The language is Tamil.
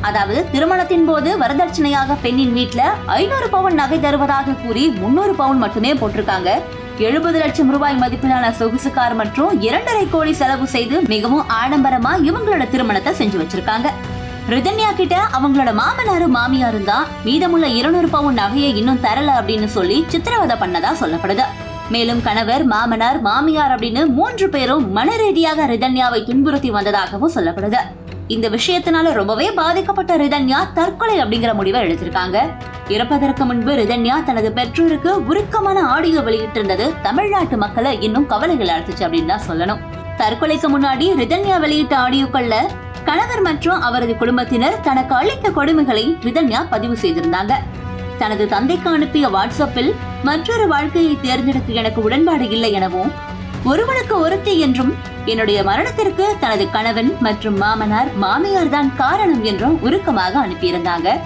அதாவது திருமணத்தின் போது வரதட்சணையாக பெண்ணின் வீட்டுல 500 பவுன் நகை தருவதாக கூறி 300 பவுன் மட்டுமே போட்டிருக்காங்க. 70 லட்சம் ரூபாய் மதிப்பிலான சொகுசு கார் மற்றும் 2.5 கோடி செலவு செய்து மிகவும் ஆடம்பரமா இவங்களோட திருமணத்தை செஞ்சு வச்சிருக்காங்க. ரிதன்யா கிட்ட அவங்களோட மாமனாரும் மாமியாரும் தான் மீதமுள்ள 200 பவுன் நகையை இன்னும் தரல அப்படின்னு சொல்லி சித்திரவதை பண்ணதா சொல்லப்படுது. மேலும் கணவர், மாமனார், மாமியார் அப்படின்னு 3 பேரும் மனரீதியாக ரிதன்யாவை துன்புறுத்தி வந்ததாகவும் சொல்லப்படுது. இந்த விஷயத்தினால ரொம்பவே பாதிக்கப்பட்ட ரிதன்யா தற்கொலை அப்படிங்கிற முடிவை எடுத்திருக்காங்க. இறப்பதற்கு முன்பு ரிதன்யா தனது பெற்றோருக்கு உருக்கமான ஆடியோ வெளியிட்டு இருந்தது தமிழ்நாட்டு மக்களை இன்னும் கவலைகள் அழைத்துச்சு அப்படின்னு தான் சொல்லணும். தற்கொலைக்கு முன்னாடி ரிதன்யா வெளியிட்ட ஆடியோக்கள்ல கணவர் மற்றும் அவரது குடும்பத்தினர் தனக்கு அளித்த கொடுமைகளை ரிதன்யா பதிவு செய்திருந்தாங்க. தனது தந்தைக்கு அனுப்பிய வாட்ஸ்அப்பில் மற்றொரு வாழ்க்கையை தேர்ந்தெடுக்க எனக்கு உடன்பாடு இல்லை எனவும், ஒருவனுக்கு ஒருத்தி என்றும், என்னுடைய மரணத்திற்கு தனது கணவன் மற்றும் மாமனார், மாமியார் தான் காரணம் என்றும் உருக்கமாக அனுப்பியிருந்தாங்க.